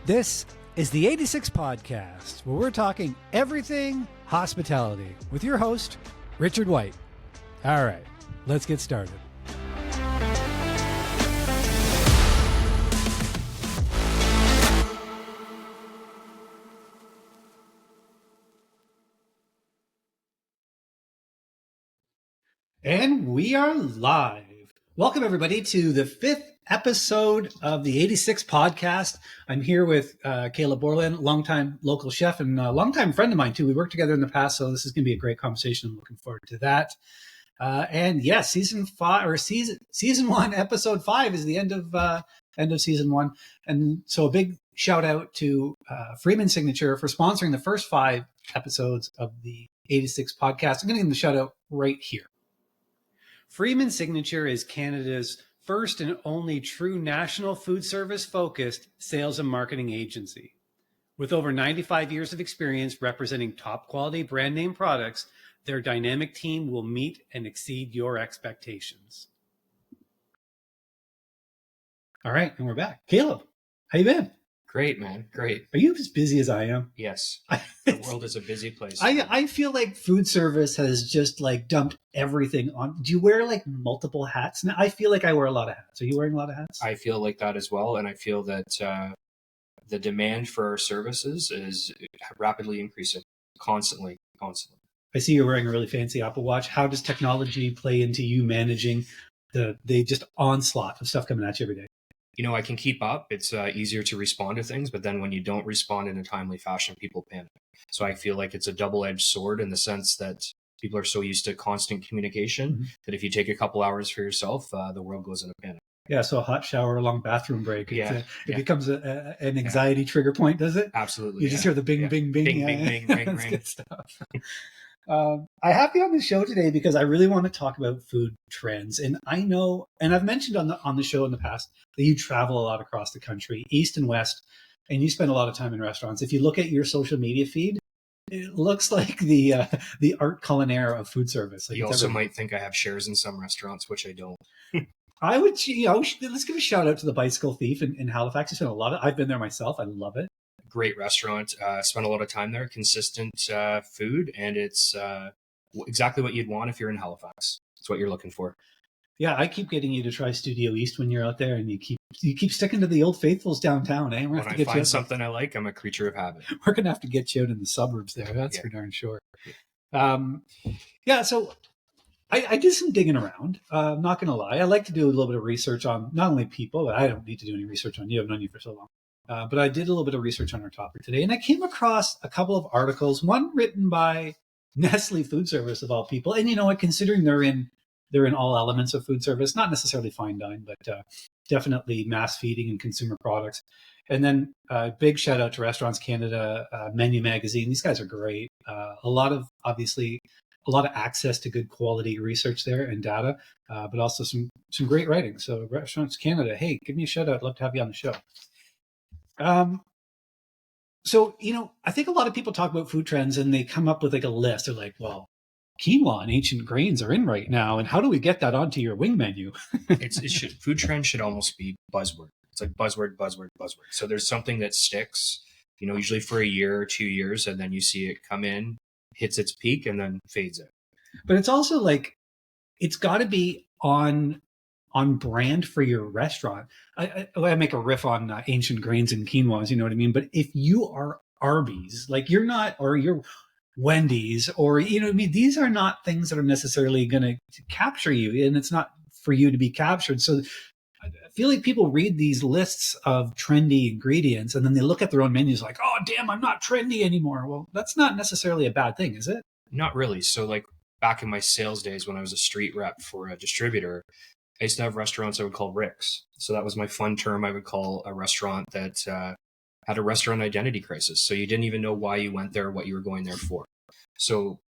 This is the 86 Podcast, where we're talking everything hospitality with your host, Richard White. All right, let's get started. And we are live. Welcome, everybody, to the fifth episode of the 86 Podcast. I'm here with Caleb Borland, longtime local chef and a longtime friend of mine, too. We worked together in the past, so this is going to be a great conversation. I'm looking forward to that. And yes, season one, episode 5 is the end of season 1. And so a big shout out to Freeman Signature for sponsoring the first 5 episodes of the 86 Podcast. I'm going to give them the shout out right here. Freeman Signature is Canada's first and only true national food service focused sales and marketing agency. With over 95 years of experience representing top quality brand name products, their dynamic team will meet and exceed your expectations. All right, and we're back. Caleb, how you been? Great, man. Great. Are you as busy as I am? Yes. The world is a busy place. I feel like food service has just like dumped everything on. Do you wear like multiple hats? Now, I feel like I wear a lot of hats. Are you wearing a lot of hats? I feel like that as well. And I feel that the demand for our services is rapidly increasing constantly. I see you're wearing a really fancy Apple Watch. How does technology play into you managing the just onslaught of stuff coming at you every day? You know, I can keep up. It's easier to respond to things, but then when you don't respond in a timely fashion, people panic. So I feel like it's a double-edged sword in the sense that people are so used to constant communication that if you take a couple hours for yourself, the world goes into panic. Yeah, so a hot shower, a long bathroom break. It becomes an anxiety trigger point, does it? Absolutely. You just hear the bing, bing, bing. Bing, bing, bing, ring, That's ring. good stuff. I have you on the show today because I really want to talk about food trends. And I know, and I've mentioned on the show in the past that you travel a lot across the country, east and west, and you spend a lot of time in restaurants. If you look at your social media feed, it looks like the art culinaire of food service. Like You also might think I have shares in some restaurants, which I don't. I would, let's give a shout out to the Bicycle Thief in Halifax. I've been there myself. I love it. Great restaurant. Spent a lot of time there. Consistent food, and it's exactly what you'd want if you're in Halifax. It's what you're looking for. Yeah, I keep getting you to try Studio East when you're out there, and you keep sticking to the old faithfuls downtown. Eh? When I find something I like, I'm a creature of habit. We're gonna have to get you out in the suburbs there. That's for darn sure. So I did some digging around. I'm not gonna lie. I like to do a little bit of research on not only people, but I don't need to do any research on you. I've known you for so long. But I did a little bit of research on our topic today, and I came across a couple of articles, one written by Nestle Food Service of all people. And you know what, considering they're in all elements of food service, not necessarily fine dine, but definitely mass feeding and consumer products. And then big shout out to Restaurants Canada, Menu Magazine. These guys are great. A lot of access to good quality research there and data, but also some great writing. So Restaurants Canada, hey, give me a shout out. I'd love to have you on the show. So, I think a lot of people talk about food trends and they come up with like a list. They're like, well, quinoa and ancient grains are in right now. And how do we get that onto your wing menu? Food trend should almost be buzzword. It's like buzzword. So there's something that sticks, usually for a year or 2 years, and then you see it come in, hits its peak, and then fades out. But it's also like, it's got to be on brand for your restaurant. I make a riff on ancient grains and quinoas, you know what I mean? But if you are Arby's, like you're not, or you're Wendy's, or, you know what I mean? These are not things that are necessarily going to capture you, and it's not for you to be captured. So I feel like people read these lists of trendy ingredients and then they look at their own menus like, oh, damn, I'm not trendy anymore. Well, that's not necessarily a bad thing, is it? Not really. So like back in my sales days when I was a street rep for a distributor, I used to have restaurants I would call Ricks. So that was my fun term. I would call a restaurant that had a restaurant identity crisis. So you didn't even know why you went there, what you were going there for. So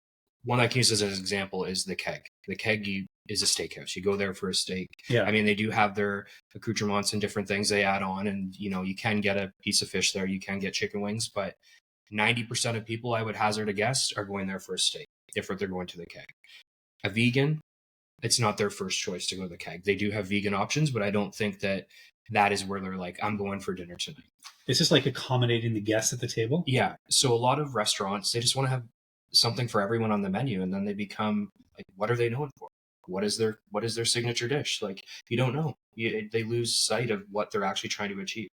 one I can use as an example is the Keg. The Keg is a steakhouse. You go there for a steak. Yeah. I mean, they do have their accoutrements and different things they add on. And, you can get a piece of fish there. You can get chicken wings. But 90% of people, I would hazard a guess, are going there for a steak if they're going to the Keg. A vegan, it's not their first choice to go to the Keg. They do have vegan options, but I don't think that that is where they're like, I'm going for dinner tonight. It's just like accommodating the guests at the table. Yeah. So a lot of restaurants, they just want to have something for everyone on the menu, and then they become like, what are they known for? What is their signature dish? Like, you don't know. They lose sight of what they're actually trying to achieve.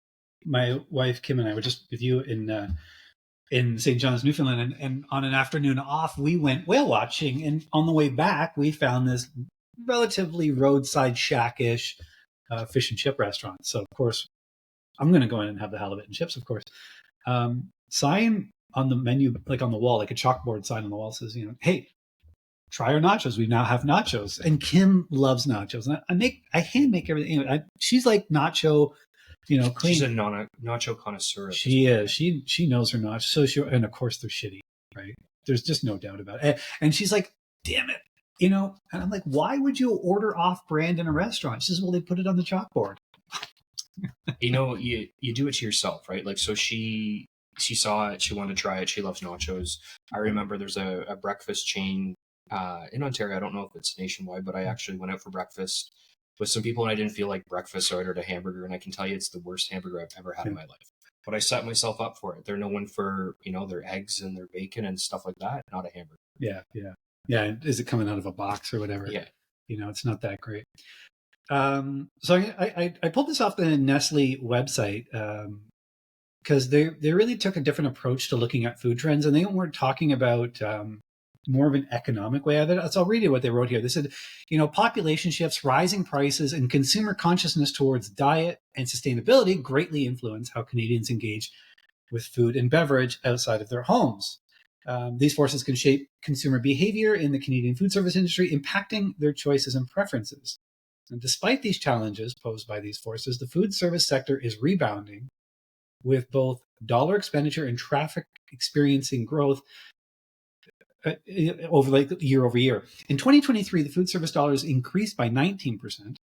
My wife Kim and I were just with you in St. John's, Newfoundland, and on an afternoon off, we went whale watching, and on the way back, we found this relatively roadside shack-ish fish and chip restaurant. So of course, I'm going to go in and have the halibut and chips, of course. Sign on the menu, like on the wall, like a chalkboard sign on the wall says, hey, try our nachos. We now have nachos. And Kim loves nachos. And I hand make everything. She's like nacho, clean. She's a nacho connoisseur. She is. She knows her nachos. And of course they're shitty, right? There's just no doubt about it. And she's like, damn it. And I'm like, why would you order off brand in a restaurant? She says, well, they put it on the chalkboard. You do it to yourself, right? Like, so she saw it, she wanted to try it, she loves nachos. I remember there's a breakfast chain in Ontario. I don't know if it's nationwide, but I actually went out for breakfast with some people and I didn't feel like breakfast, so I ordered a hamburger, and I can tell you it's the worst hamburger I've ever had in my life. But I set myself up for it. They're known for, their eggs and their bacon and stuff like that, not a hamburger. Yeah. Is it coming out of a box or whatever? Yeah. It's not that great. So I pulled this off the Nestle website because they really took a different approach to looking at food trends, and they weren't talking about more of an economic way of it. So I'll read you what they wrote here. They said, population shifts, rising prices, and consumer consciousness towards diet and sustainability greatly influence how Canadians engage with food and beverage outside of their homes. These forces can shape consumer behavior in the Canadian food service industry, impacting their choices and preferences. And despite these challenges posed by these forces, the food service sector is rebounding, with both dollar expenditure and traffic experiencing growth over year over year. In 2023, the food service dollars increased by 19%.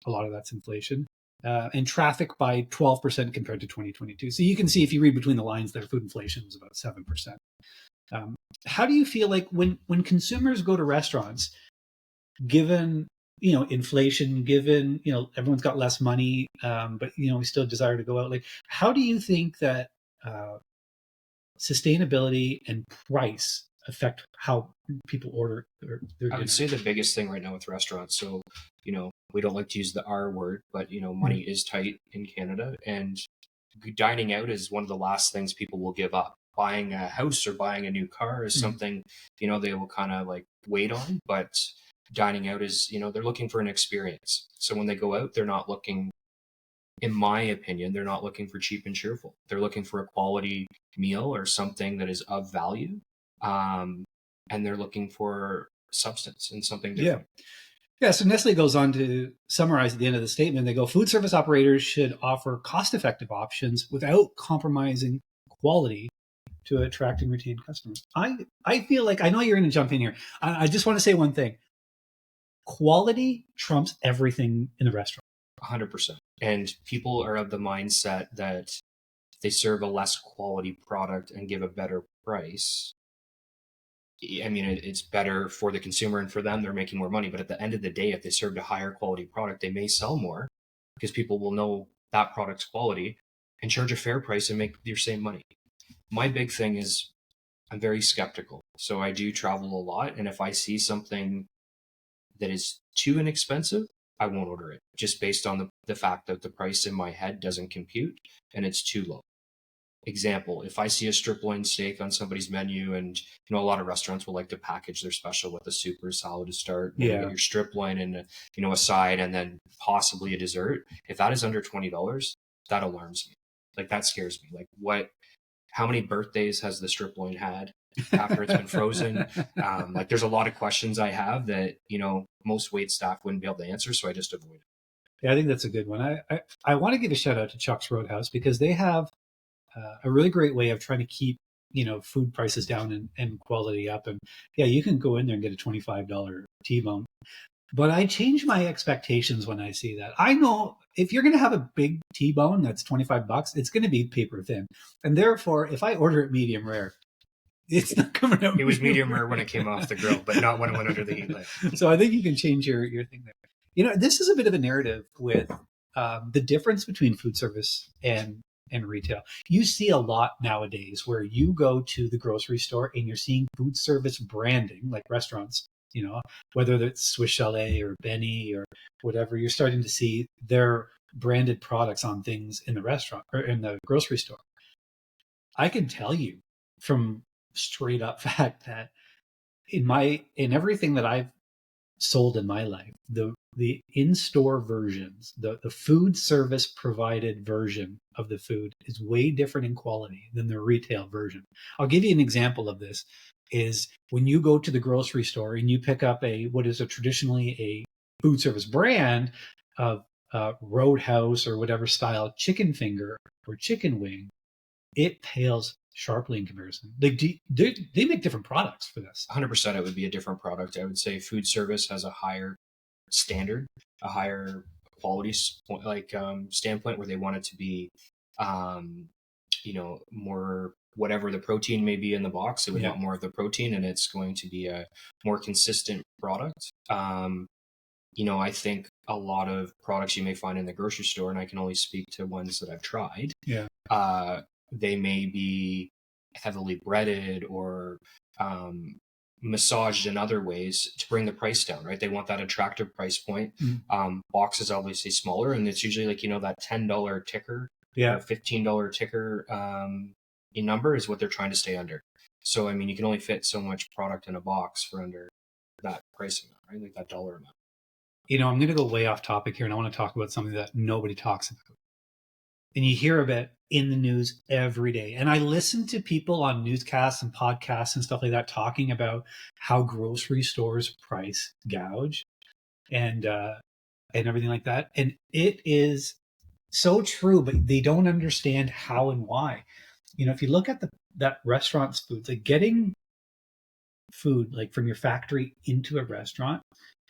A lot of that's inflation. And traffic by 12% compared to 2022. So you can see, if you read between the lines there, food inflation was about 7%. How do you feel like when consumers go to restaurants, given inflation, given, everyone's got less money, but, we still desire to go out. Like, how do you think that sustainability and price affect how people order their dinner? I would say the biggest thing right now with restaurants, so, we don't like to use the R word, but, money is tight in Canada, and dining out is one of the last things people will give up. Buying a house or buying a new car is something, they will kind of like wait on, but dining out is, they're looking for an experience. So when they go out, they're not looking, in my opinion, they're not looking for cheap and cheerful. They're looking for a quality meal or something that is of value. And they're looking for substance and something different. Yeah. So Nestle goes on to summarize at the end of the statement. They go, food service operators should offer cost-effective options without compromising quality to attract and retain customers. I feel like, I know you're going to jump in here. I just want to say one thing. Quality trumps everything in the restaurant. 100%. And people are of the mindset that if they serve a less quality product and give a better price, I mean, it's better for the consumer and for them, they're making more money. But at the end of the day, if they served a higher quality product, they may sell more because people will know that product's quality and charge a fair price and make your same money. My big thing is I'm very skeptical. So I do travel a lot. And if I see something that is too inexpensive, I won't order it, just based on the fact that the price in my head doesn't compute and it's too low. Example, if I see a strip loin steak on somebody's menu, and a lot of restaurants will like to package their special with a soup or salad to start, you get your strip loin and a side and then possibly a dessert. If that is under $20, that alarms me. Like, that scares me. Like, how many birthdays has the strip loin had after it's been frozen? Like, there's a lot of questions I have that, most wait staff wouldn't be able to answer. So I just avoid it. Yeah, I think that's a good one. I want to give a shout out to Chuck's Roadhouse, because they have a really great way of trying to keep, food prices down and quality up. And yeah, you can go in there and get a $25 T-bone. But I change my expectations when I see that. I know if you're going to have a big T-bone that's $25, it's going to be paper thin. And therefore, if I order it medium rare, it's not coming out. It was medium rare when it came off the grill, but not when it went under the heat lamp. So I think you can change your thing there. This is a bit of a narrative with the difference between food service and retail. You see a lot nowadays where you go to the grocery store and you're seeing food service branding, like restaurants, whether it's Swiss Chalet or Benny or whatever, you're starting to see their branded products on things in the restaurant or in the grocery store. I can tell you from straight up fact that in everything that I've sold in my life, the in-store versions, the food service provided version of the food is way different in quality than the retail version. I'll give you an example of this is when you go to the grocery store and you pick up what is traditionally a food service brand of Roadhouse or whatever style chicken finger or chicken wing, it pales sharply in comparison. They make different products for this. 100% it would be a different product. I would say food service has a higher standard, a higher quality standpoint where they want it to be, more whatever the protein may be in the box. They would want more of the protein, and it's going to be a more consistent product. I think a lot of products you may find in the grocery store, and I can only speak to ones that I've tried. Yeah. They may be heavily breaded or massaged in other ways to bring the price down, right? They want that attractive price point. Box is obviously smaller, and it's usually that $10 ticker, $15 ticker number is what they're trying to stay under. So, you can only fit so much product in a box for under that pricing, right? Like that dollar amount. I'm going to go way off topic here, and I want to talk about something that nobody talks about. And you hear about in the news every day. And I listen to people on newscasts and podcasts and stuff like that talking about how grocery stores price gouge and everything like that. And it is so true, but they don't understand how and why. If you look at that restaurant's food, like getting food like from your factory into a restaurant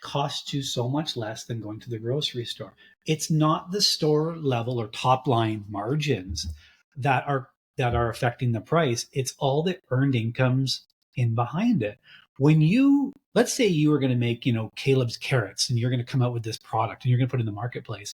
costs you so much less than going to the grocery store. It's not the store level or top line margins that are affecting the price. It's all the earned incomes in behind it. When let's say you were going to make, Caleb's carrots, and you're going to come out with this product and you're going to put it in the marketplace,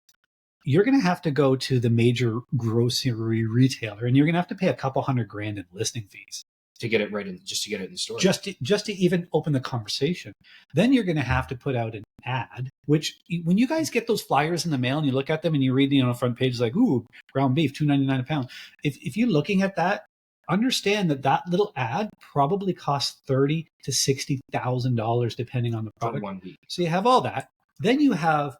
you're going to have to go to the major grocery retailer and you're going to have to pay a couple $100,000 in listing fees. To get it just to get it in the store. Just to even open the conversation. Then you're going to have to put out an ad, which when you guys get those flyers in the mail and you look at them and you read, on the front page, like, ooh, ground beef, $2.99 a pound. If you're looking at that, understand that little ad probably costs $30,000 to $60,000 depending on the product. For 1 week. So you have all that. Then you have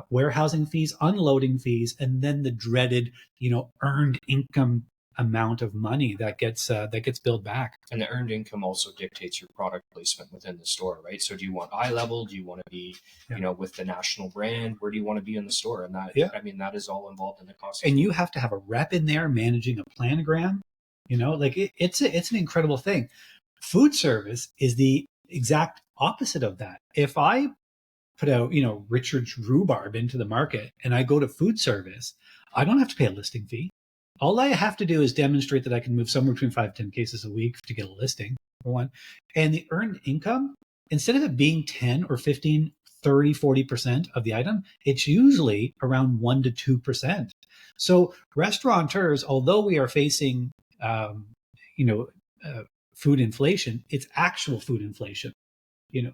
warehousing fees, unloading fees, and then the dreaded, earned income amount of money that gets billed back. And the earned income also dictates your product placement within the store, right? So do you want eye level? Do you want to be, with the national brand? Where do you want to be in the store? And that, that is all involved in the cost. And you have to have a rep in there managing a planogram. It's an incredible thing. Food service is the exact opposite of that. If I put out, Richard's rhubarb into the market and I go to food service, I don't have to pay a listing fee. All I have to do is demonstrate that I can move somewhere between 5 to 10 cases a week to get a listing, for one. And the earned income, instead of it being 10 or 15, 30, 40% of the item, it's usually around 1 to 2%. So restaurateurs, although we are facing, food inflation, it's actual food inflation.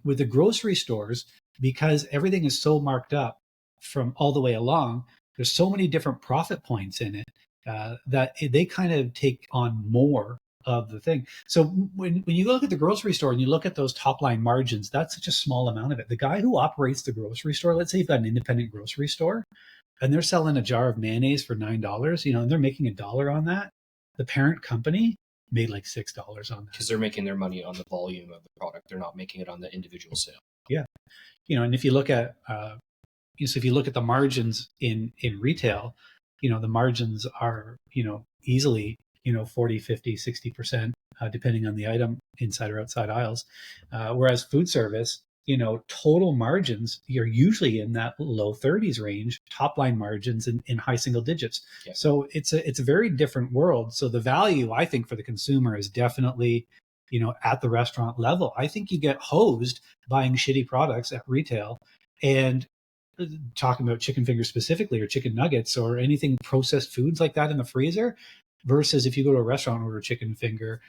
With the grocery stores, because everything is so marked up from all the way along, there's so many different profit points in it. That they kind of take on more of the thing. So when you look at the grocery store and you look at those top line margins, that's such a small amount of it. The guy who operates the grocery store, let's say you've got an independent grocery store and they're selling a jar of mayonnaise for $9, and they're making $1 on that. The parent company made like $6 on that. Because they're making their money on the volume of the product. They're not making it on the individual sale. Yeah. And if you look at, the margins in retail, the margins are, easily, 40, 50, 60%, depending on the item inside or outside aisles. Whereas food service, total margins, you're usually in that low 30s range, top line margins in high single digits. Yeah. So it's a very different world. So the value, I think, for the consumer is definitely, at the restaurant level. I think you get hosed buying shitty products at retail. And talking about chicken fingers specifically, or chicken nuggets, or anything processed foods like that in the freezer, versus if you go to a restaurant and order a chicken finger,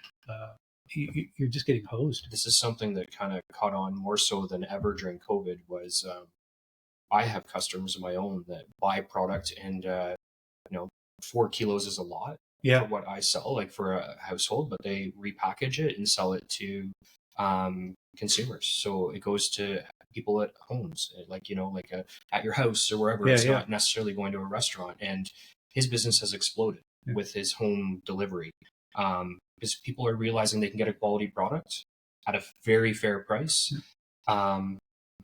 you're just getting hosed. This is something that kind of caught on more so than ever during COVID. Was I have customers of my own that buy product, and 4 kilos is a lot for what I sell, like for a household, but they repackage it and sell it to consumers. So it goes to people at homes, like at your house or wherever. It's not necessarily going to a restaurant. And his business has exploded with his home delivery, because people are realizing they can get a quality product at a very fair price.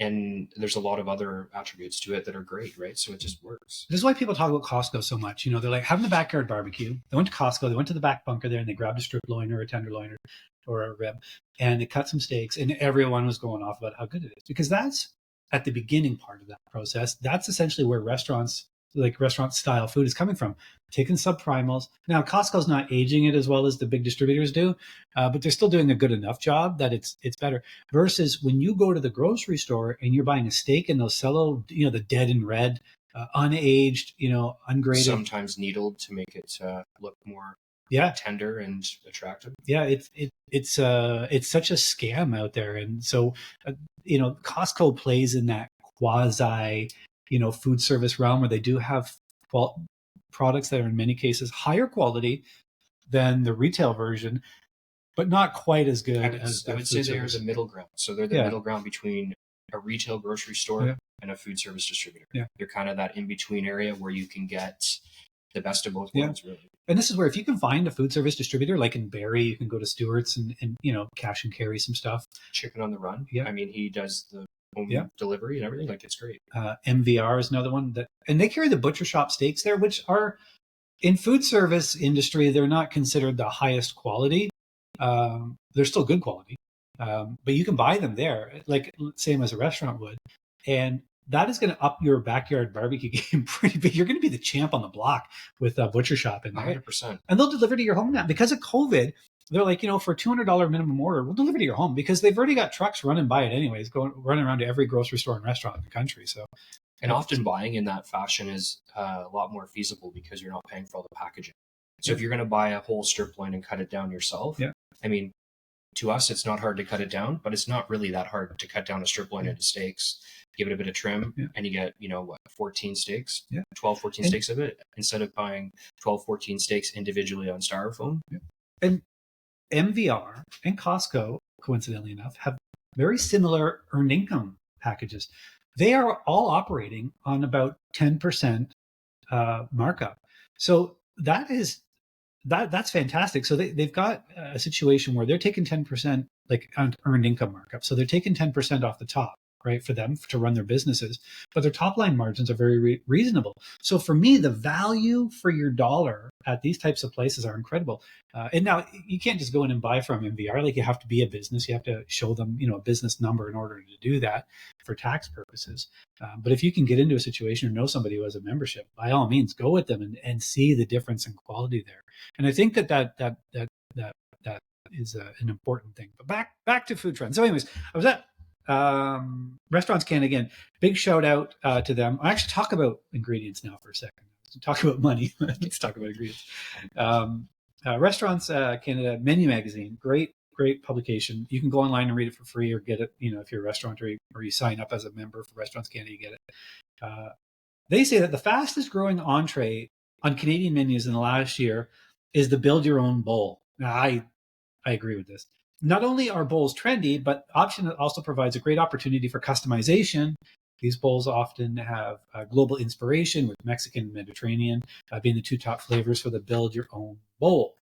And there's a lot of other attributes to it that are great, right? So it just works. This is why people talk about Costco so much. They're like having the backyard barbecue. They went to Costco, they went to the back bunker there, and they grabbed a strip loin or a tenderloin or a rib, and they cut some steaks, and everyone was going off about how good it is, because that's at the beginning part of that process. That's essentially where restaurant style food is coming from, taking subprimals. Now, Costco's not aging it as well as the big distributors do, but they're still doing a good enough job that it's better. Versus when you go to the grocery store and you're buying a steak in those cello, the dead and red, unaged, ungraded, sometimes needled to make it look more tender and attractive. Yeah, it's such a scam out there, and so Costco plays in that quasi food service realm where they do have products that are in many cases higher quality than the retail version, but not quite as good as I would say they're the middle ground. So they're the middle ground between a retail grocery store and a food service distributor. They're kind of that in-between area where you can get the best of both worlds, really. And this is where, if you can find a food service distributor, like in Barrie, you can go to Stewart's and cash and carry some stuff. Chicken on the Run. I mean, he does the home delivery and everything. Like, it's great. MVR is another one and they carry the butcher shop steaks there, which are, in food service industry, they're not considered the highest quality. They're still good quality, but you can buy them there, like same as a restaurant would, and that is going to up your backyard barbecue game pretty big. You're going to be the champ on the block with a butcher shop in there. 100%. And they'll deliver to your home now. Because of COVID, they're like, for a $200 minimum order, we'll deliver to your home, because they've already got trucks running by it anyways, running around to every grocery store and restaurant in the country. So, and often buying in that fashion is a lot more feasible because you're not paying for all the packaging. So if you're going to buy a whole strip loin and cut it down yourself, I mean, to us, it's not hard to cut it down, but it's not really that hard to cut down a strip loin into steaks, give it a bit of trim, and you get, 14 steaks, 12, 14 steaks of it, instead of buying 12, 14 steaks individually on styrofoam. And MVR and Costco, coincidentally enough, have very similar earned income packages. They are all operating on about 10% markup. So that's fantastic. So they've got a situation where they're taking 10% like on earned income markup. So they're taking 10% off the top, right, for them to run their businesses, but their top line margins are very reasonable. So for me, the value for your dollar at these types of places are incredible. And now you can't just go in and buy from MVR. Like, you have to be a business. You have to show them, a business number in order to do that for tax purposes. But if you can get into a situation or know somebody who has a membership, by all means, go with them and see the difference in quality there. And I think that is an important thing. But back to food trends. So anyways, I was at Restaurants Canada again. Big shout out to them. I actually talk about ingredients now for a second. Talk about money. Let's talk about ingredients. Restaurants Canada Menu Magazine, great publication. You can go online and read it for free, or get it, if you're a restaurant, or you sign up as a member for Restaurants Canada, you get it. They say that the fastest growing entree on Canadian menus in the last year is the build your own bowl. Now, I agree with this. Not only are bowls trendy, but the option also provides a great opportunity for customization. These bowls often have global inspiration, with Mexican and Mediterranean being the two top flavors for the build your own bowl.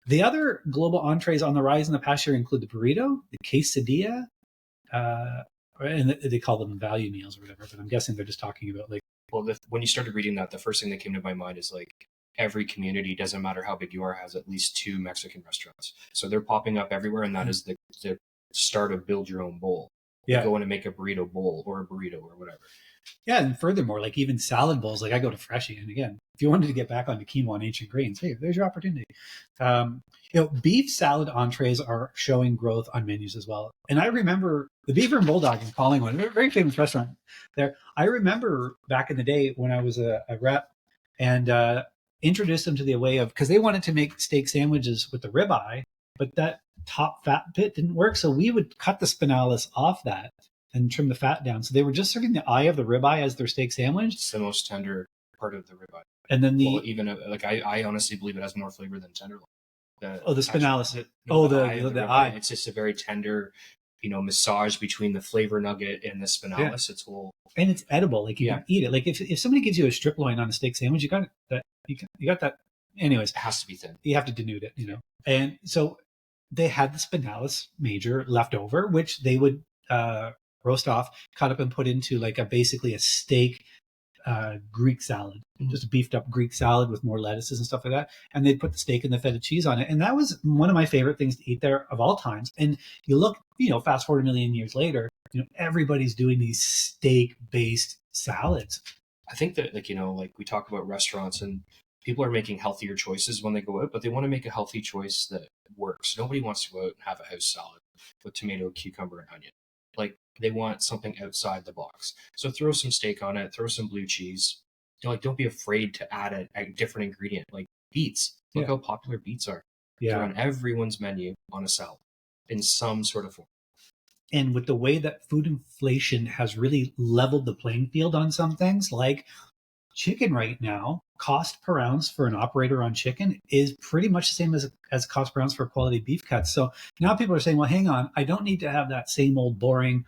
The other global entrees on the rise in the past year include the burrito, the quesadilla, and they call them value meals or whatever, but I'm guessing they're just talking about when you started reading that, the first thing that came to my mind is every community, doesn't matter how big you are, has at least 2 Mexican restaurants. So they're popping up everywhere, and that is the start of build your own bowl. Yeah. Go in and make a burrito bowl or a burrito or whatever. Yeah, and furthermore, like even salad bowls, like I go to Freshie, and again, if you wanted to get back onto quinoa and ancient grains, hey, there's your opportunity. Beef salad entrees are showing growth on menus as well. And I remember the Beaver and Bulldog in Collingwood, a very famous restaurant there. I remember back in the day when I was a rep and introduced them to the way of, because they wanted to make steak sandwiches with the ribeye, but that top fat bit didn't work. So we would cut the spinalis off that and trim the fat down. So they were just serving the eye of the ribeye as their steak sandwich. It's the most tender part of the ribeye. And then I honestly believe it has more flavor than tenderloin. The spinalis. The eye. It's just a very tender, massage between the flavor nugget and the spinalis. It's whole, and it's edible. Like you can eat it. Like if somebody gives you a strip loin on a steak sandwich, you got that. You got that. Anyways, it has to be thin. You have to denude it, And so they had the spinalis major left over, which they would roast off, cut up, and put into like basically a steak Greek salad, just a beefed up Greek salad with more lettuces and stuff like that. And they'd put the steak and the feta cheese on it. And that was one of my favorite things to eat there of all times. And you look, fast forward a million years later, everybody's doing these steak based salads. I think that like we talk about restaurants and people are making healthier choices when they go out, but they want to make a healthy choice that works. Nobody wants to go out and have a house salad with tomato, cucumber, and onion. Like they want something outside the box. So throw some steak on it, throw some blue cheese. Don't be afraid to add a different ingredient, like beets. Look how popular beets are. Yeah. They're on everyone's menu on a salad in some sort of form. And with the way that food inflation has really leveled the playing field on some things, like chicken right now, cost per ounce for an operator on chicken is pretty much the same as cost per ounce for quality beef cuts. So now people are saying, well, hang on, I don't need to have that same old boring,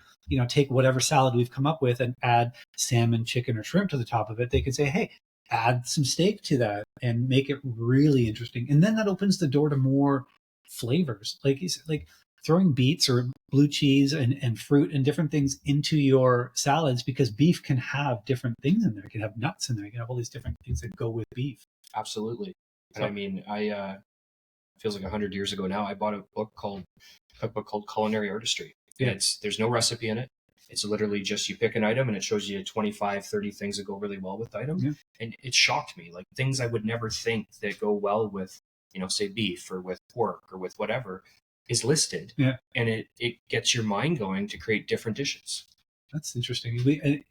take whatever salad we've come up with and add salmon, chicken, or shrimp to the top of it. They can say, hey, add some steak to that and make it really interesting. And then that opens the door to more flavors. Like throwing beets or blue cheese and fruit and different things into your salads, because beef can have different things in there. It can have nuts in there. You can have all these different things that go with beef. Absolutely. And I mean, it feels like 100 years ago now, I bought a cookbook called Culinary Artistry. Yeah. And there's no recipe in it. It's literally just you pick an item and it shows you 25, 30 things that go really well with the item. Yeah. And it shocked me, like things I would never think that go well with, say beef or with pork or with whatever is listed. Yeah. And it gets your mind going to create different dishes. That's interesting.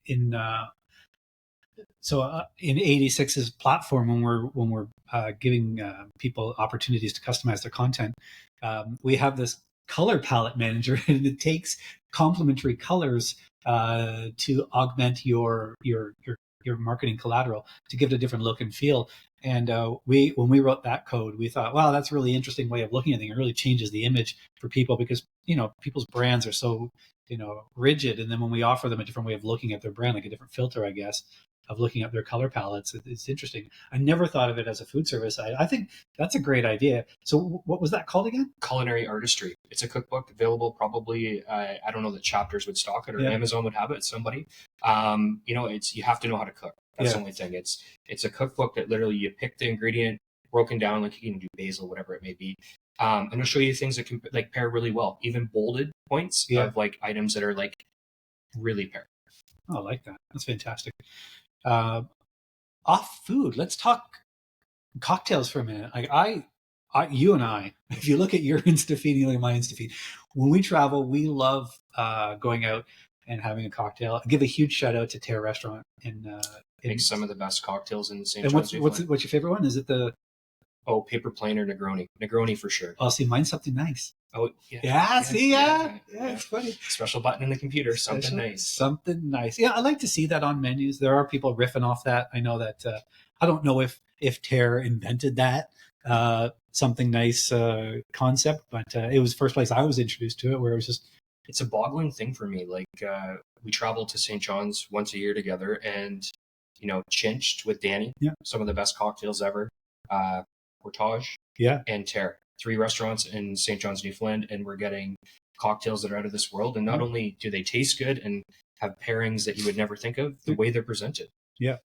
In 86's platform, when we're giving people opportunities to customize their content, we have this color palette manager, and it takes complementary colors to augment your marketing collateral to give it a different look and feel. And when we wrote that code, we thought, wow, that's a really interesting way of looking at things. It really changes the image for people because, people's brands are so, rigid. And then when we offer them a different way of looking at their brand, like a different filter, I guess, of looking at their color palettes, it's interesting. I never thought of it as a food service. I think that's a great idea. So what was that called again? Culinary Artistry. It's a cookbook available probably, I don't know that Chapters would stock it or Amazon would have it, somebody. You have to know how to cook. That's the only thing. It's a cookbook that literally you pick the ingredient broken down, like you can do basil, whatever it may be. And it'll show you things that can like pair really well, even bolded points of like items that are like really pair. Oh, I like that. That's fantastic. Off food, let's talk cocktails for a minute. Like you and I, if you look at your Instafeed and you look at my Instafeed, when we travel, we love going out and having a cocktail. I'll give a huge shout out to Terre Restaurant makes some of the best cocktails in St. John's. What's your favorite one? Is it the Paper Plane or Negroni? Negroni for sure. Oh, see, mine's something nice. Oh, yeah. Yeah, it's funny. Special button in the computer, something nice. Yeah, I like to see that on menus. There are people riffing off that. I know that. I don't know if Terre invented that something nice concept, but it was the first place I was introduced to it, where it was just. It's a boggling thing for me. Like we travel to St. John's once a year together, and Chinched with Danny, some of the best cocktails ever. Portage, and Terre. 3 restaurants in St. John's, Newfoundland, and we're getting cocktails that are out of this world. And not only do they taste good and have pairings that you would never think of, the way they're presented. Yeah.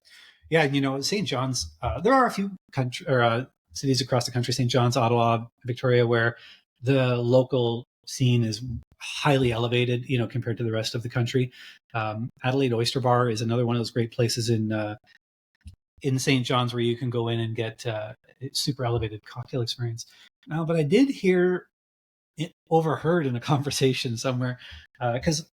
St. John's. There are a few cities across the country, St. John's, Ottawa, Victoria, where the local scene is highly elevated, compared to the rest of the country. Adelaide Oyster Bar is another one of those great places in St. John's where you can go in and get super elevated cocktail experience. But I did hear overheard in a conversation somewhere because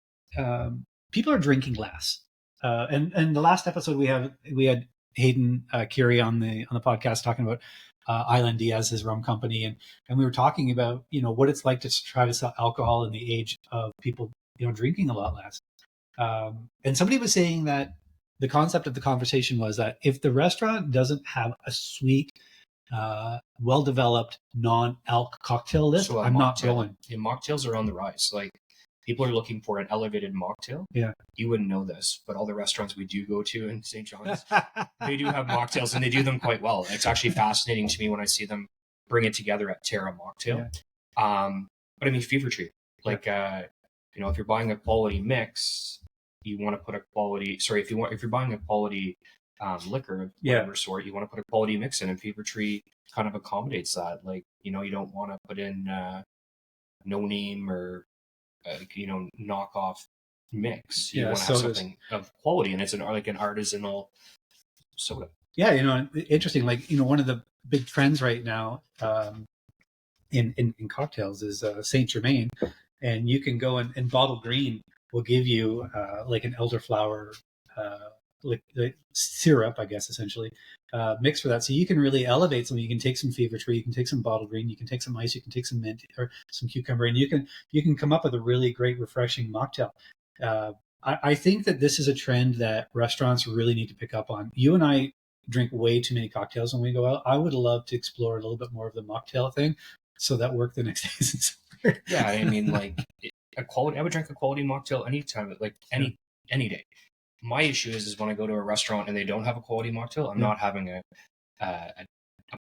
people are drinking less. And the last episode we had Hayden Curie on the podcast talking about Island Diaz, his rum company, and we were talking about what it's like to try to sell alcohol in the age of people drinking a lot less. And somebody was saying that the concept of the conversation was that if the restaurant doesn't have a sweet, well-developed non-alc cocktail list, I'm not going. Yeah, mocktails are on the rise. Like, people are looking for an elevated mocktail. Yeah. You wouldn't know this, but all the restaurants we do go to in St. John's, they do have mocktails, and they do them quite well. It's actually fascinating to me when I see them bring it together at Terra Mocktail. Yeah. But I mean, Fever Tree. Like, if you're buying a quality mix, you want to put a quality. Sorry, if you're buying a quality liquor of whatever sort, you want to put a quality mix in, and Fever Tree kind of accommodates that. Like, you don't want to put in no name or knockoff mix. You want to have something of quality, and it's an artisanal soda. Yeah, interesting. Like, one of the big trends right now in cocktails is Saint Germain, and you can go and Bottle Green will give you like an elderflower syrup, I guess, essentially mix for that. So you can really elevate something. You can take some Fever Tree, you can take some Bottle Green, you can take some ice, you can take some mint or some cucumber, and you can come up with a really great, refreshing mocktail. I think that this is a trend that restaurants really need to pick up on. You and I drink way too many cocktails when we go out. I would love to explore a little bit more of the mocktail thing, so that work the next day. Yeah, I mean, like I would drink a quality mocktail anytime, like any day. My issue is when I go to a restaurant and they don't have a quality mocktail, I'm not having a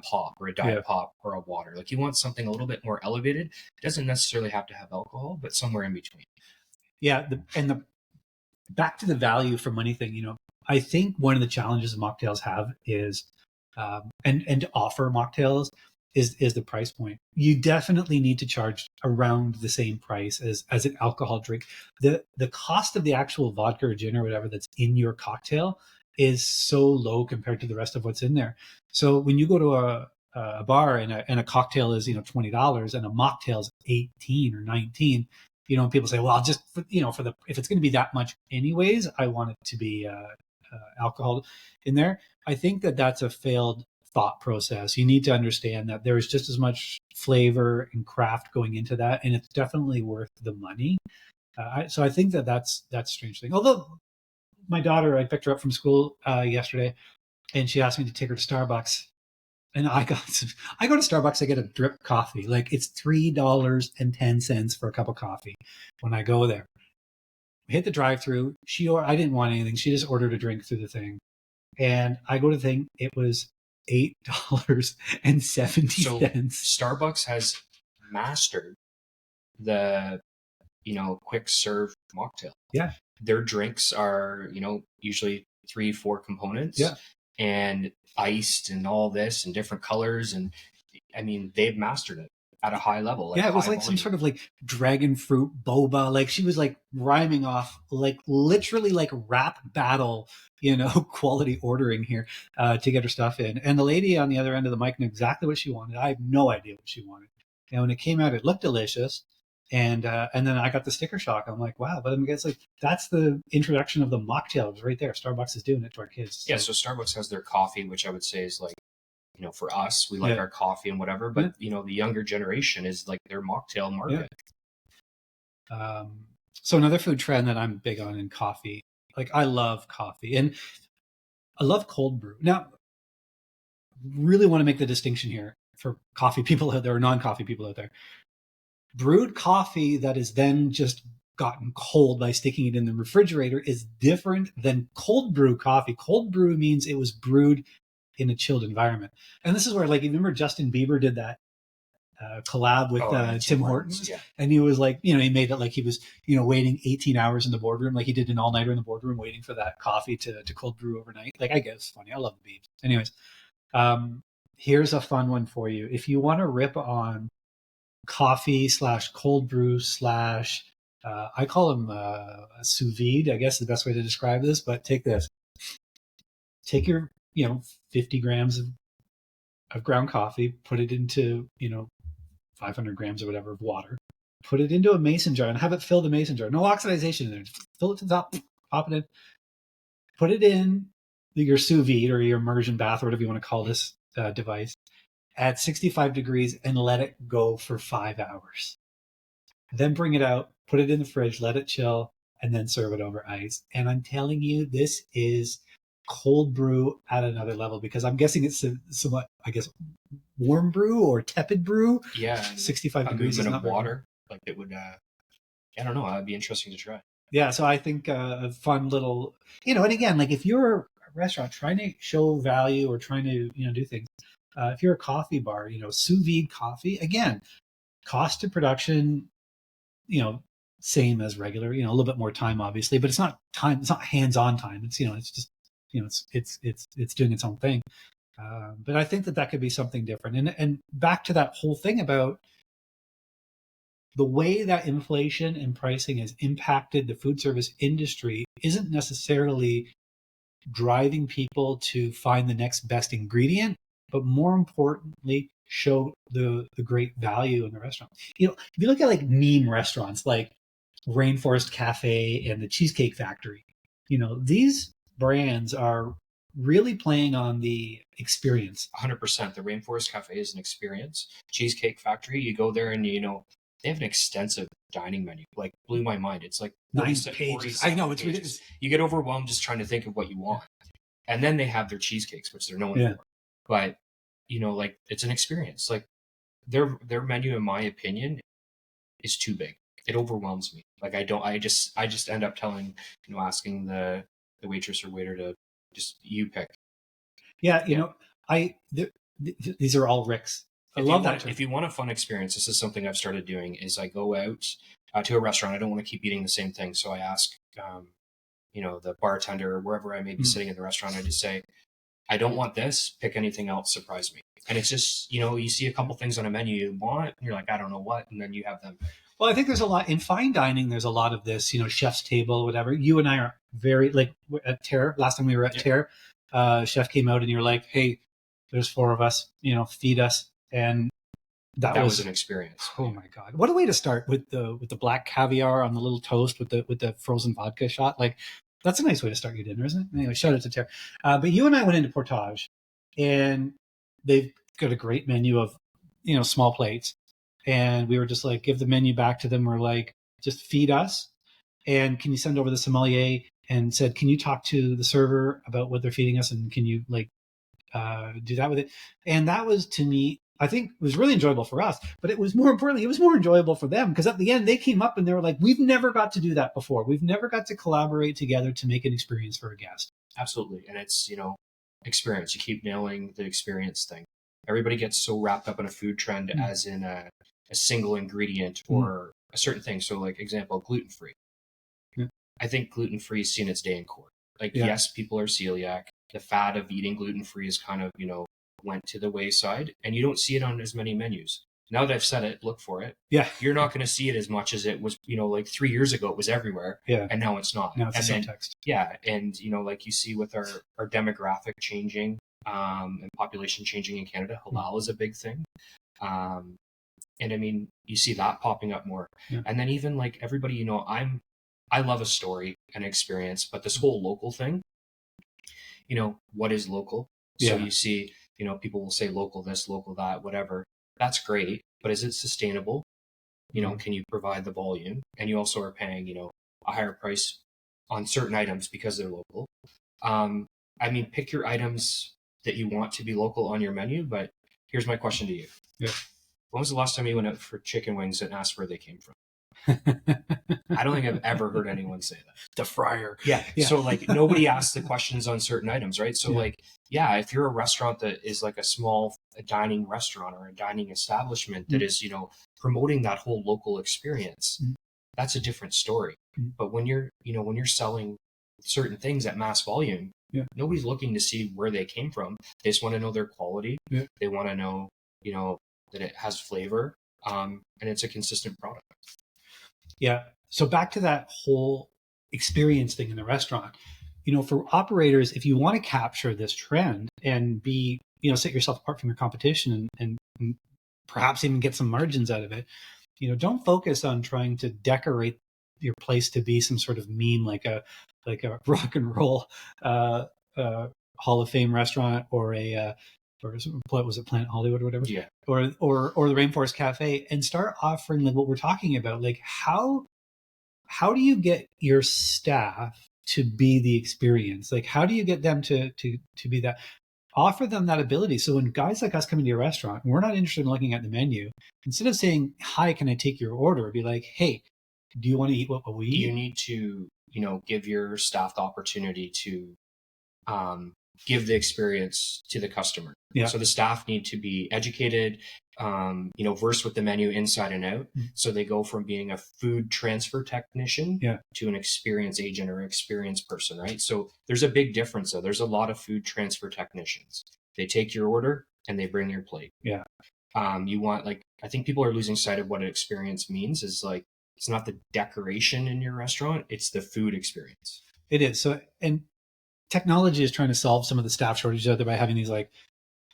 pop or a diet pop or a water. Like, you want something a little bit more elevated. It doesn't necessarily have to have alcohol, but somewhere in between. Yeah, back to the value for money thing. I think one of the challenges mocktails have is, and to offer mocktails is the price point. You definitely need to charge around the same price as an alcohol drink. The cost of the actual vodka or gin or whatever that's in your cocktail is so low compared to the rest of what's in there. So when you go to a bar and a cocktail is $20 and a mocktail is 18 or 19, people say, well, just if it's going to be that much anyways, I want it to be alcohol in there. I think that that's a failed thought process. You need to understand that there is just as much flavor and craft going into that, and it's definitely worth the money. So I think that's a strange thing. Although my daughter, I picked her up from school yesterday, and she asked me to take her to Starbucks, and I go to Starbucks. I get a drip coffee. Like, it's $3.10 for a cup of coffee when I go there. We hit the drive-through. I didn't want anything. She just ordered a drink through the thing, and I go to the thing. It was $8.70. So Starbucks has mastered the quick serve mocktail. Yeah, their drinks are usually 3-4 components. Yeah, and iced and all this and different colors, and I mean, they've mastered it at a high level. It was like volume. Some sort of like dragon fruit boba. Like, she was like rhyming off like literally like rap battle, quality ordering here to get her stuff in. And the lady on the other end of the mic knew exactly what she wanted. I have no idea what she wanted. And when it came out, it looked delicious. And then I got the sticker shock. I'm like, wow. But I guess like that's the introduction of the mocktails right there. Starbucks is doing it to our kids. So. Yeah. So Starbucks has their coffee, which I would say is like, for us, we like our coffee and whatever, but the younger generation is like their mocktail market. Yeah. So another food trend that I'm big on in coffee, like I love coffee and I love cold brew. Now, really want to make the distinction here for coffee people out there or non-coffee people out there. Brewed coffee that is then just gotten cold by sticking it in the refrigerator is different than cold brew coffee. Cold brew means it was brewed in a chilled environment. And this is where, like, you remember Justin Bieber did that collab with Tim Hortons? Yeah. And he was like, he made it like he was, waiting 18 hours in the boardroom, like he did an all-nighter in the boardroom waiting for that coffee to cold brew overnight. Like, I guess it's funny. I love the Biebs. Anyways, here's a fun one for you. If you want to rip on coffee /cold brew I call them a sous vide, I guess is the best way to describe this, but take this. Take your, 50 grams of ground coffee, put it into, 500 grams or whatever of water, put it into a mason jar and have it fill the mason jar. No oxidization in there. Just fill it to the top, pop it in, put it in your sous vide or your immersion bath or whatever you want to call this device at 65 degrees and let it go for 5 hours. Then bring it out, put it in the fridge, let it chill, and then serve it over ice. And I'm telling you, this is cold brew at another level, because I'm guessing it's somewhat, I guess, warm brew or tepid brew. Yeah. 65 degrees is not of water. Like it would, I don't know. It'd be interesting to try. Yeah. So I think a fun little, and again, like if you're a restaurant trying to show value or trying to, do things, if you're a coffee bar, sous vide coffee, again, cost of production, same as regular, a little bit more time, obviously, but it's not time. It's not hands-on time. It's, it's just, it's doing its own thing. But I think that could be something different. And back to that whole thing about the way that inflation and pricing has impacted the food service industry isn't necessarily driving people to find the next best ingredient, but more importantly, show the great value in the restaurant. If you look at like meme restaurants like Rainforest Cafe and the Cheesecake Factory, these brands are really playing on the experience. 100%. The Rainforest Cafe is an experience. Cheesecake Factory, you go there and, they have an extensive dining menu. Like, blew my mind. It's like 9 pages. I know, it's ridiculous. You get overwhelmed just trying to think of what you want. And then they have their cheesecakes, which they're known for. But, like, it's an experience. Like, their menu, in my opinion, is too big. It overwhelms me. Like, I just end up asking the waitress or waiter to just, you pick. Yeah, these are all Ricks. I love that. If you want a fun experience, this is something I've started doing, is I go out to a restaurant. I don't want to keep eating the same thing. So I ask, the bartender or wherever I may be sitting in the restaurant, I just say, I don't want this, pick anything else, surprise me. And it's just, you see a couple things on a menu you want, and you're like, I don't know what, and then you have them. Well, I think there's a lot in fine dining. There's a lot of this, chef's table, whatever. You and I are very, like, at Terre, last time we were at Terre, chef came out and you were like, hey, there's 4 of us, feed us. And that was an experience. Oh my God. What a way to start with the black caviar on the little toast with the frozen vodka shot. Like, that's a nice way to start your dinner, isn't it? Anyway, shout out to Terre. But you and I went into Portage, and they've got a great menu of, small plates. And we were just like, give the menu back to them. We're like, just feed us. And can you send over the sommelier, and said, can you talk to the server about what they're feeding us? And can you do that with it? And that was, to me, I think it was really enjoyable for us, but it was more importantly, it was more enjoyable for them, because at the end they came up and they were like, we've never got to do that before. We've never got to collaborate together to make an experience for a guest. Absolutely. And it's, experience. You keep nailing the experience thing. Everybody gets so wrapped up in a food trend as in a single ingredient or a certain thing. So, like, example, gluten-free. I think gluten-free has seen its day in court. Like, yes, people are celiac. The fad of eating gluten-free is kind of, went to the wayside, and you don't see it on as many menus. Now that I've said it, look for it. Yeah. You're not going to see it as much as it was, like 3 years ago, it was everywhere. Yeah. And now it's not. Now it's a subtext. Yeah. And, like you see with our demographic changing, and population changing in Canada, halal is a big thing. And I mean, you see that popping up more. Yeah. And then even like everybody, I love a story and experience, but this whole local thing, what is local? So you see, people will say local this, local that, whatever. That's great. But is it sustainable? Can you provide the volume? And you also are paying, a higher price on certain items because they're local. I mean, pick your items that you want to be local on your menu. But here's my question to you. Yeah. When was the last time you went out for chicken wings and asked where they came from? I don't think I've ever heard anyone say that. The fryer. Yeah. So like nobody asks the questions on certain items, right? So if you're a restaurant that is like a dining restaurant or a dining establishment that is, promoting that whole local experience, that's a different story. But when you're selling certain things at mass volume, nobody's looking to see where they came from. They just want to know their quality. Yeah. They want to know, that it has flavor, and it's a consistent product. Yeah. So back to that whole experience thing in the restaurant, for operators, if you want to capture this trend and be, set yourself apart from your competition and perhaps even get some margins out of it, don't focus on trying to decorate your place to be some sort of meme, like a rock and roll Hall of Fame restaurant, or what was it, Planet Hollywood or whatever, Yeah. or the Rainforest Cafe, and start offering like what we're talking about. Like how do you get your staff to be the experience? Like how do you get them to be that? Offer them that ability. So when guys like us come into your restaurant, we're not interested in looking at the menu. Instead of saying, "Hi, can I take your order?" Be like, "Hey, do you want to eat what we eat?" You need to, give your staff the opportunity to give the experience to the customer. Yeah. So the staff need to be educated, versed with the menu inside and out. Mm-hmm. So they go from being a food transfer technician Yeah. to an experience agent or experience person, right? So there's a big difference though. There's a lot of food transfer technicians. They take your order and they bring your plate. Yeah. You want, I think people are losing sight of what an experience means. Is like, it's not the decoration in your restaurant, it's the food experience. It is. So, and technology is trying to solve some of the staff shortages out there by having these like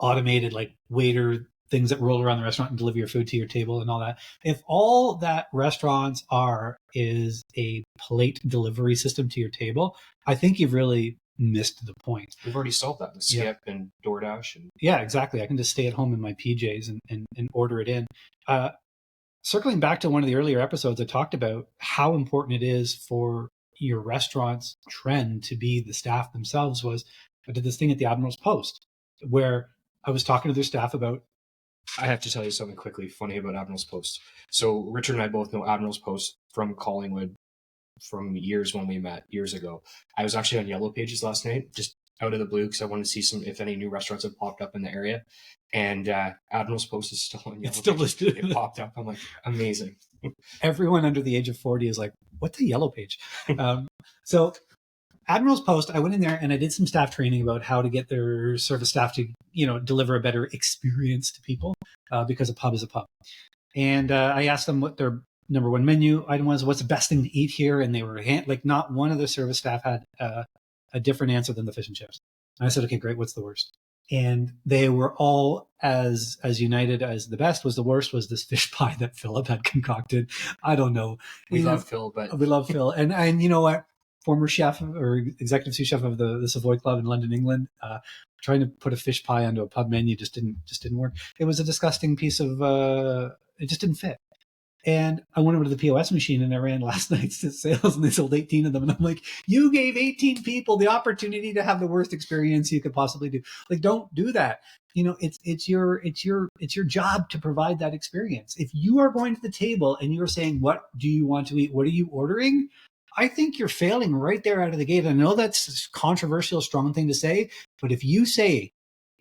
automated like waiter things that roll around the restaurant and deliver your food to your table and all that. If all that restaurants are is a plate delivery system to your table, I think you've really missed the point. We've already solved that with Skip and DoorDash. And yeah, exactly. I can just stay at home in my PJs and order it in. Circling back to one of the earlier episodes, I talked about how important it is for your restaurant's trend to be the staff themselves. I did this thing at the Admiral's Post where I was talking to their staff about. I have to tell you something quickly funny about Admiral's Post. So Richard and I both know Admiral's Post from Collingwood from years when we met years ago. I was actually on Yellow Pages last night, just out of the blue, because I wanted to see if any new restaurants have popped up in the area. And Admiral's Post is still on Yellow Pages. Still listed. It popped up. I'm like, amazing. Everyone under the age of 40 is like, what's a Yellow Page? So Admiral's Post, I went in there and I did some staff training about how to get their service staff to, deliver a better experience to people, because a pub is a pub. And I asked them what their number one menu item was, what's the best thing to eat here, and they were not one of the service staff had a different answer than the fish and chips. And I said, okay, great, what's the worst? And they were all as united as the best was the worst was this fish pie that Philip had concocted. I don't know. We love Phil, but we love Phil, and you know what? Former chef or executive sous chef of the Savoy Club in London, England, trying to put a fish pie onto a pub menu just didn't work. It was a disgusting piece of. It just didn't fit. And I went over to the POS machine and I ran last night's sales and they sold 18 of them. And I'm like, you gave 18 people the opportunity to have the worst experience you could possibly do. Like, don't do that. It's your job to provide that experience. If you are going to the table and you're saying, what do you want to eat? What are you ordering? I think you're failing right there out of the gate. I know that's a controversial, strong thing to say, but if you say,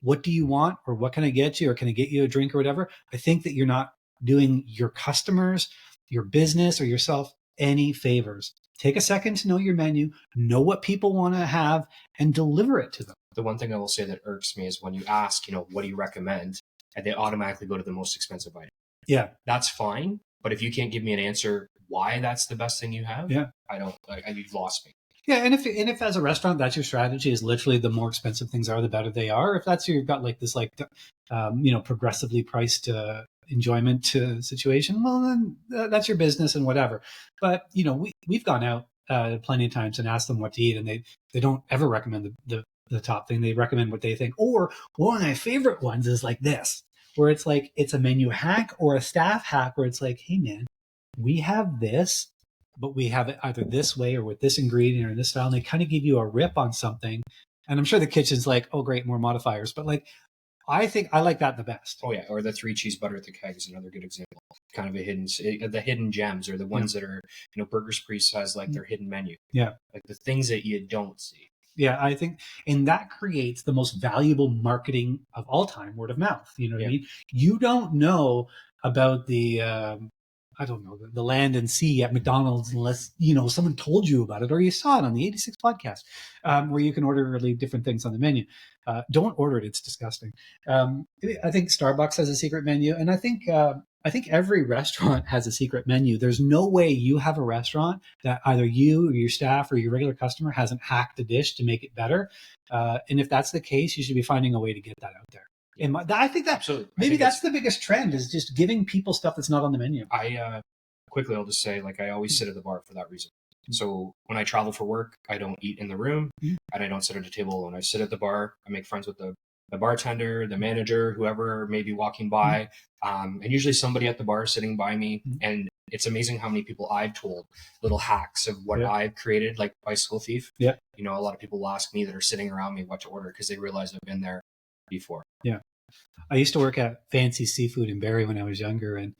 what do you want? Or what can I get you? Or can I get you a drink or whatever? I think that you're not doing your customers, your business, or yourself any favors. Take a second to know your menu, know what people want to have, and deliver it to them. The one thing I will say that irks me is when you ask, what do you recommend? And they automatically go to the most expensive item. Yeah. That's fine. But if you can't give me an answer why that's the best thing you have, yeah, you've lost me. Yeah, and if as a restaurant that's your strategy is literally the more expensive things are, the better they are. If that's you've got like this progressively priced enjoyment situation, well then that's your business and whatever. But we've gone out plenty of times and asked them what to eat, and they don't ever recommend the top thing. They recommend what they think. Or one of my favorite ones is like this, where it's like it's a menu hack or a staff hack, where it's like, hey man, we have this, but we have it either this way or with this ingredient or this style. And they kind of give you a rip on something. And I'm sure the kitchen's like, oh, great, more modifiers. But like, I think I like that the best. Oh, yeah. Or the 3 cheese butter at the keg is another good example. Kind of the hidden gems, or the ones that are, Burger's Priest has like their hidden menu. Yeah. Like the things that you don't see. Yeah, I think, and that creates the most valuable marketing of all time, word of mouth. You know what I mean? You don't know about the the land and sea at McDonald's unless, someone told you about it or you saw it on the 86 podcast, where you can order really different things on the menu. Don't order it. It's disgusting. I think Starbucks has a secret menu. And I think I think every restaurant has a secret menu. There's no way you have a restaurant that either you or your staff or your regular customer hasn't hacked a dish to make it better. And if that's the case, you should be finding a way to get that out there. And I think that Absolutely. maybe that's the biggest trend, is just giving people stuff that's not on the menu. Quickly, I'll just say, like, I always sit at the bar for that reason. So when I travel for work, I don't eat in the room, and I don't sit at a table alone. I sit at the bar. I make friends with the bartender, the manager, whoever may be walking by, and usually somebody at the bar sitting by me. And it's amazing how many people I've told little hacks of what I've created, like Bicycle Thief. Yeah. You know, a lot of people will ask me that are sitting around me what to order because they realize I've been there before. Yeah. I used to work at Fancy Seafood in Barrie when I was younger, and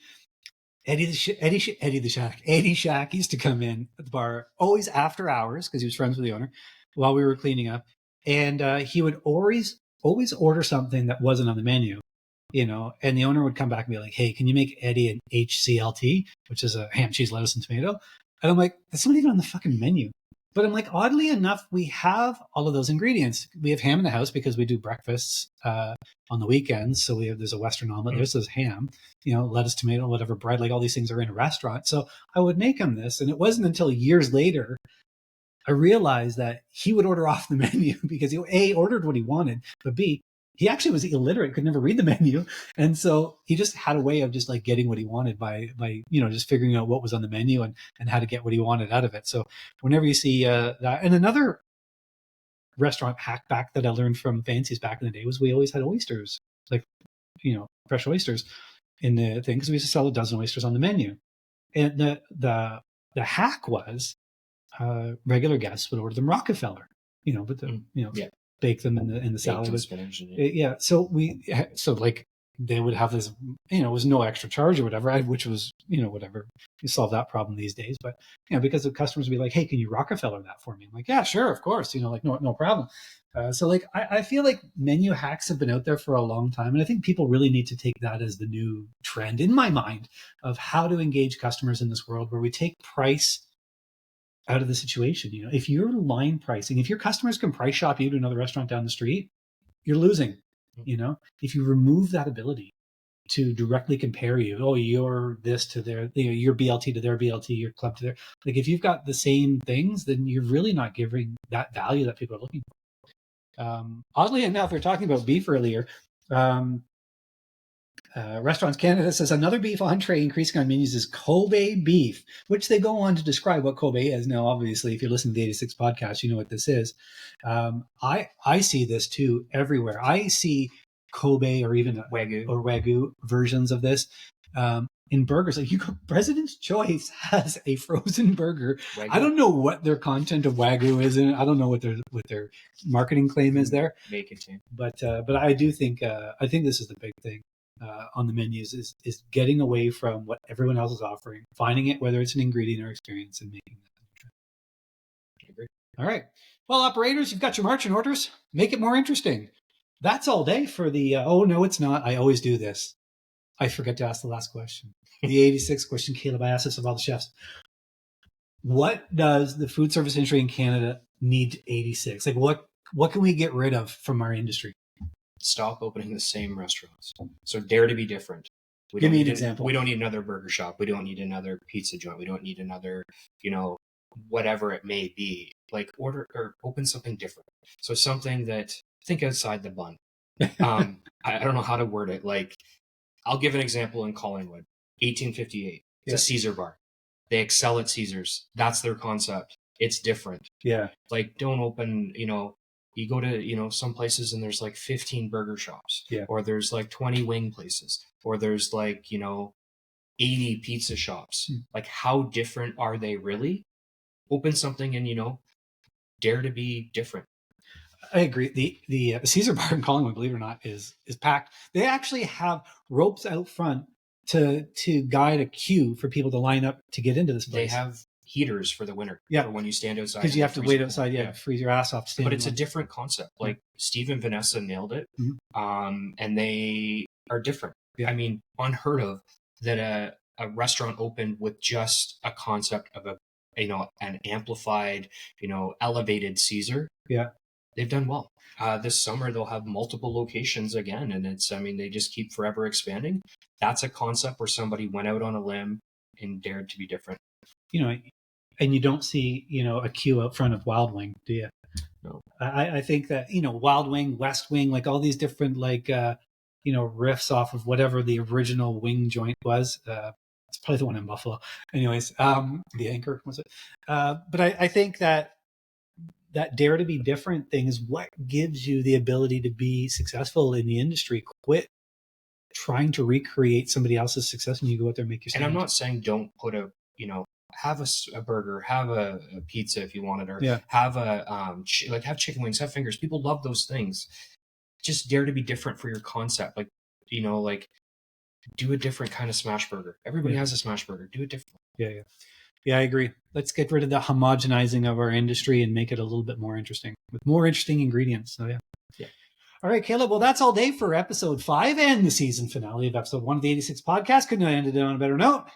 Eddie Shack used to come in at the bar always after hours because he was friends with the owner while we were cleaning up, and he would always order something that wasn't on the menu, you know, and the owner would come back and be like, "Hey, can you make Eddie an HCLT, which is a ham, cheese, lettuce, and tomato?" And I'm like, "That's not even on the fucking menu." But I'm like, oddly enough, we have all of those ingredients. We have ham in the house because we do breakfasts on the weekends. So there's a Western omelet, there's ham, you know, lettuce, tomato, whatever, bread, like all these things are in a restaurant. So I would make him this. And it wasn't until years later I realized that he would order off the menu because he, A, ordered what he wanted, but B, he actually was illiterate, could never read the menu. And so he just had a way of just like getting what he wanted by, you know, just figuring out what was on the menu and how to get what he wanted out of it. So whenever you see that, and another restaurant hack back that I learned from Fancy's back in the day was we always had oysters, like, you know, fresh oysters in the thing, because we used to sell a dozen oysters on the menu. And the hack was regular guests would order them Rockefeller, you know, but bake them in the salad with spinach. So like they would have this, you know, it was no extra charge or whatever, which was, you know, whatever, you solve that problem these days. But, you know, because the customers would be like, "Hey, can you Rockefeller that for me?" I'm like, "Yeah, sure, of course," you know, like no problem. So like I feel like menu hacks have been out there for a long time, and I think people really need to take that as the new trend in my mind of how to engage customers in this world where we take price out of the situation. You know, if you're line pricing, if your customers can price shop you to another restaurant down the street, you're losing. You know, if you remove that ability to directly compare you, oh, you're this to their, you know, your BLT to their BLT, your club to their, like if you've got the same things, then you're really not giving that value that people are looking for. Oddly enough, we were talking about beef earlier. Restaurants Canada says another beef entree increasing on menus is Kobe beef, which they go on to describe what Kobe is. Now, obviously, if you're listening to the 86 podcast, you know what this is. I see this too everywhere. I see Kobe or even Wagyu versions of this in burgers. Like President's Choice has a frozen burger. Wagyu. I don't know what their content of Wagyu is in it. I don't know what their marketing claim is there. May contain. But I do think I think this is the big thing. On the menus is getting away from what everyone else is offering, finding it, whether it's an ingredient or experience, and making that. I agree. All right. Well, operators, you've got your marching orders. Make it more interesting. That's all day for the, oh, no, it's not. I always do this. I forget to ask the last question. The 86 question, Caleb, I asked this of all the chefs. What does the food service industry in Canada need to 86? Like what can we get rid of from our industry? Stop opening the same restaurants. So dare to be different. Give me an example. We don't need another burger shop. We don't need another pizza joint. We don't need another, you know, whatever it may be. Like order or open something different. So something that think outside the bun. I don't know how to word it. Like I'll give an example in Collingwood, 1858. It's a Caesar bar. They excel at Caesars. That's their concept. It's different. Yeah. Like don't open, you know, you go to, you know, some places and there's like 15 burger shops, or there's like 20 wing places, or there's like, you know, 80 pizza shops. Like how different are they really? Open something and, you know, dare to be different. I agree. The Caesar bar in Collingwood, believe it or not, is packed. They actually have ropes out front to guide a queue for people to line up to get into this place. They have heaters for the winter. For when you stand outside. Because you have to wait outside, freeze your ass off to stand. But it's a different concept. Like Steve and Vanessa nailed it. And they are different. I mean, unheard of that a restaurant opened with just a concept of a, you know, an amplified, you know, elevated Caesar. They've done well. This summer they'll have multiple locations again, and they just keep forever expanding. That's a concept where somebody went out on a limb and dared to be different. And you don't see, a queue out front of Wild Wing, do you? No. I think that, Wild Wing, West Wing, like all these different, riffs off of whatever the original wing joint was. It's probably the one in Buffalo. Anyways, the Anchor, was it? But I think that dare to be different thing is what gives you the ability to be successful in the industry. Quit trying to recreate somebody else's success and you go out there and make your stand. And I'm not saying don't put have a burger, have a pizza if you want it, or have have chicken wings, have fingers. People love those things. Just dare to be different for your concept. Do a different kind of smash burger. Everybody has a smash burger. Do it different. Yeah, I agree. Let's get rid of the homogenizing of our industry and make it a little bit more interesting with more interesting ingredients. So yeah. All right, Caleb. Well, that's all day for episode 5 and the season finale of episode 1 of the 86 podcast. Couldn't have ended it on a better note.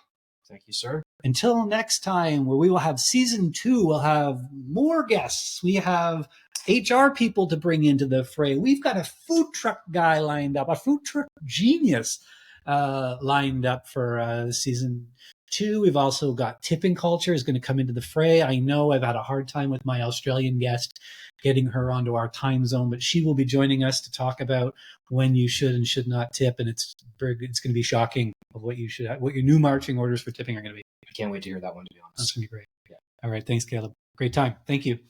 Thank you, sir. Until next time, where we will have season 2, we'll have more guests. We have HR people to bring into the fray. We've got a food truck guy lined up, a food truck genius lined up for season 2. We've also got tipping culture is going to come into the fray. I know I've had a hard time with my Australian guest getting her onto our time zone, but she will be joining us to talk about when you should and should not tip. And it's going to be shocking of what your new marching orders for tipping are going to be. I can't wait to hear that one, to be honest. That's going to be great. Yeah. All right. Thanks, Caleb. Great time. Thank you.